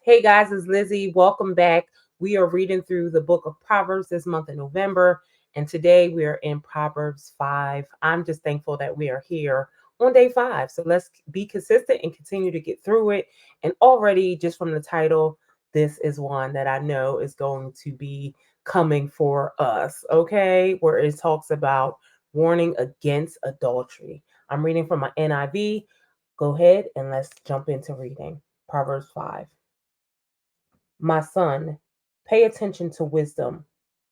Hey guys, it's Lizzy. Welcome back. We are reading through the book of Proverbs this month in November, and today we are in Proverbs 5. I'm just thankful that we are here on day 5. So let's be consistent and continue to get through it. And already, just from the title, this is one that I know is going to be coming for us, okay? Where it talks about warning against adultery. I'm reading from my NIV. Go ahead and let's jump into reading Proverbs 5. My son, pay attention to wisdom.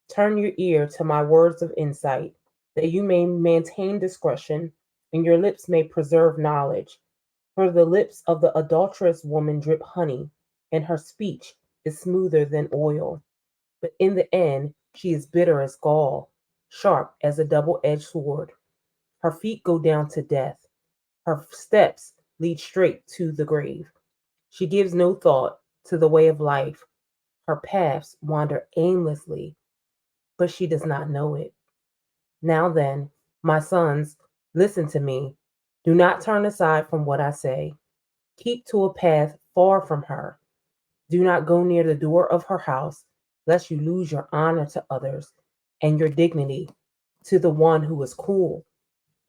Turn your ear to my words of insight, that you may maintain discretion, and your lips may preserve knowledge. For the lips of the adulterous woman drip honey, and her speech is smoother than oil. But in the end, she is bitter as gall, sharp as a double edged sword. Her feet go down to death, her steps lead straight to the grave. She gives no thought to the way of life. Her paths wander aimlessly, but she does not know it. Now then, my sons, listen to me. Do not turn aside from what I say. Keep to a path far from her. Do not go near the door of her house, lest you lose your honor to others and your dignity to the one who is cruel.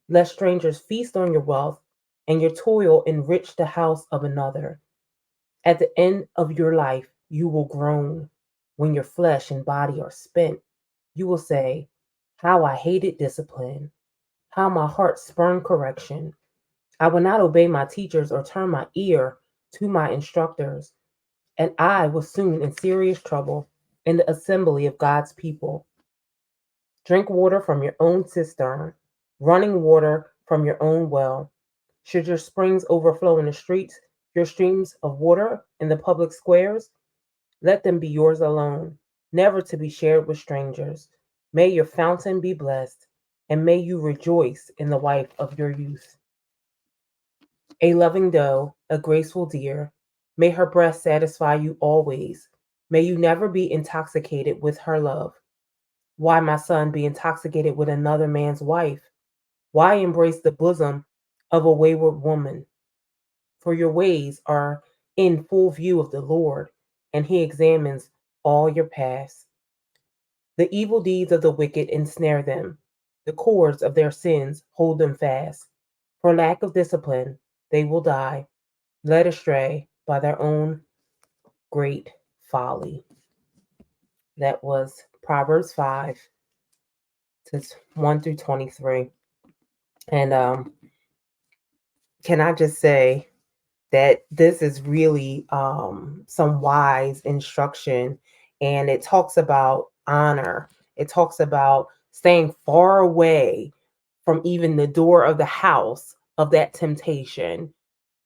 Lest strangers feast on your wealth and your toil enrich the house of another. At the end of your life, you will groan. When your flesh and body are spent, you will say, how I hated discipline, how my heart spurned correction. I will not obey my teachers or turn my ear to my instructors, and I was soon in serious trouble in the assembly of God's people. Drink water from your own cistern, running water from your own well. Should your springs overflow in the streets, your streams of water in the public squares, let them be yours alone, never to be shared with strangers. May your fountain be blessed, and may you rejoice in the wife of your youth. A loving doe, a graceful deer, may her breast satisfy you always. May you never be intoxicated with her love. Why, my son, be intoxicated with another man's wife? Why embrace the bosom of a wayward woman? For your ways are in full view of the Lord, and he examines all your paths. The evil deeds of the wicked ensnare them. The cords of their sins hold them fast. For lack of discipline, they will die, led astray by their own great folly. That was Proverbs 5, to 1 through 23. And can I just say that this is really some wise instruction, and it talks about honor. It talks about staying far away from even the door of the house of that temptation,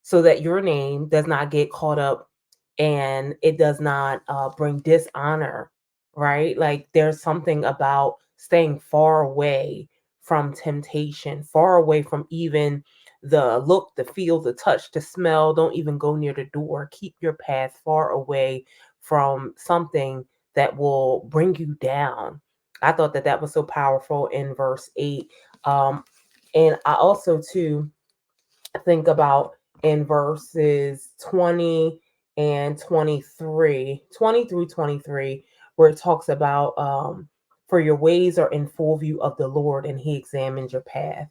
so that your name does not get caught up and it does not bring dishonor, right? Like there's something about staying far away from temptation, far away from even the look, the feel, the touch, the smell. Don't even go near the door. Keep your path far away from something that will bring you down. I thought that that was so powerful in verse 8. Um, and I also, too, think about in verses 20 and 23, 20 through 23, where it talks about, for your ways are in full view of the Lord, and he examines your path.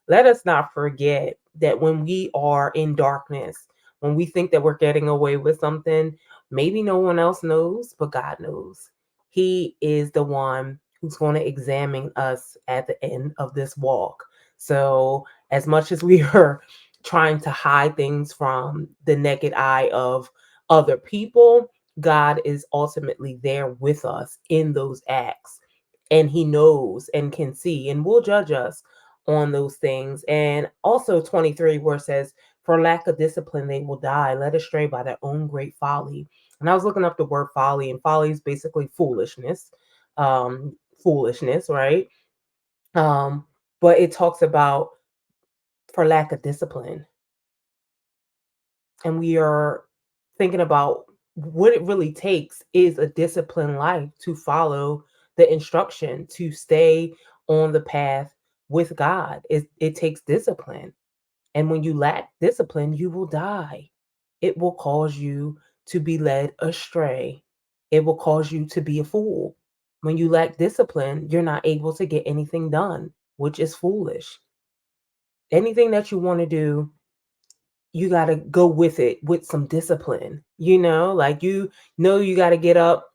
Let us not forget that when we are in darkness, when we think that we're getting away with something, maybe no one else knows, but God knows. He is the one who's going to examine us at the end of this walk. So, as much as we are trying to hide things from the naked eye of other people, God is ultimately there with us in those acts. And he knows and can see and will judge us on those things. And also 23, where it says, for lack of discipline, they will die, led astray by their own great folly. And I was looking up the word folly, and folly is basically foolishness. Foolishness, right? Um, but it talks about for lack of discipline, and we are thinking about what it really takes is a disciplined life to follow the instruction to stay on the path with God. It takes discipline. And when you lack discipline, you will die. It will cause you to be led astray. It will cause you to be a fool. When you lack discipline, you're not able to get anything done, which is foolish. Anything that you want to do, you got to go with it with some discipline. Like you got to get up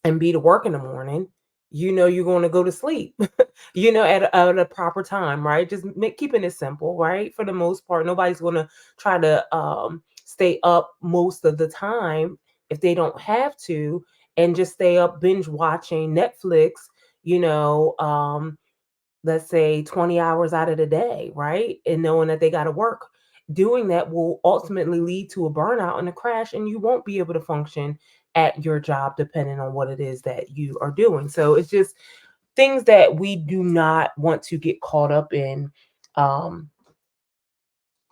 and be to work in the morning. You're going to go to sleep, at a proper time, right? Just keeping it simple, right? For the most part, nobody's going to try to stay up most of the time if they don't have to, and just stay up binge watching Netflix, you know, um, let's say 20 hours out of the day, right? And knowing that they got to work. Doing that will ultimately lead to a burnout and a crash, and you won't be able to function at your job depending on what it is that you are doing. So it's just things that we do not want to get caught up in, um,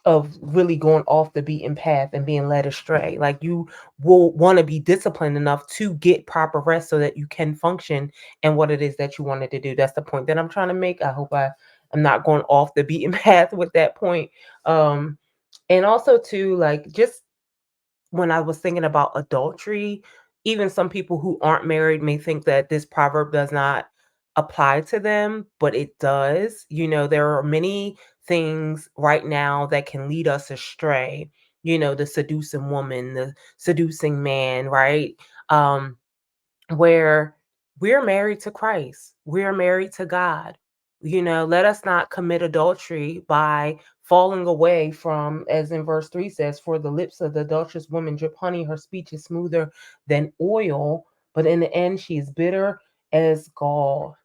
of really going off the beaten path and being led astray. Like you will want to be disciplined enough to get proper rest so that you can function in what it is that you wanted to do. That's the point that I'm trying to make. I hope I'm not going off the beaten path with that point. Um, and also too, like just when I was thinking about adultery, even some people who aren't married may think that this proverb does not apply to them, but it does. There are many things right now that can lead us astray. The seducing woman, the seducing man, right? Um, where we're married to Christ, we're married to God. Let us not commit adultery by falling away from, as in verse 3 says, for the lips of the adulterous woman drip honey, her speech is smoother than oil, but in the end she is bitter as gall.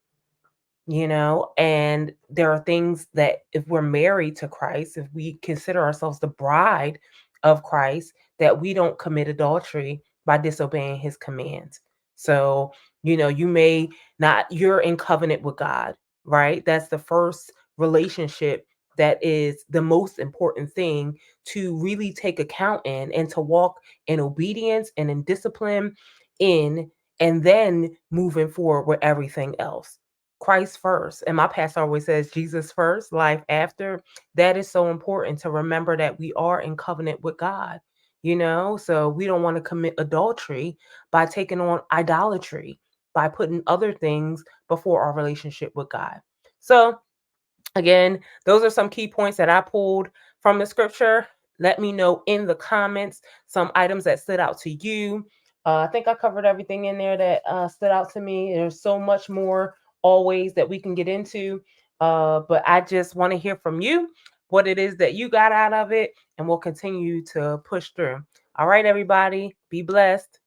And there are things that if we're married to Christ, if we consider ourselves the bride of Christ, that we don't commit adultery by disobeying his commands. So, you may not, you're in covenant with God, right? That's the first relationship that is the most important thing to really take account in, and to walk in obedience and in discipline in, and then moving forward with everything else. Christ first. And my pastor always says Jesus first, life after. That is so important to remember that we are in covenant with God, so we don't want to commit adultery by taking on idolatry, by putting other things before our relationship with God. So, again, those are some key points that I pulled from the scripture. Let me know in the comments some items that stood out to you. I think I covered everything in there that stood out to me. There's so much more always that we can get into, but I just want to hear from you what it is that you got out of it, and we'll continue to push through. All right, everybody, be blessed.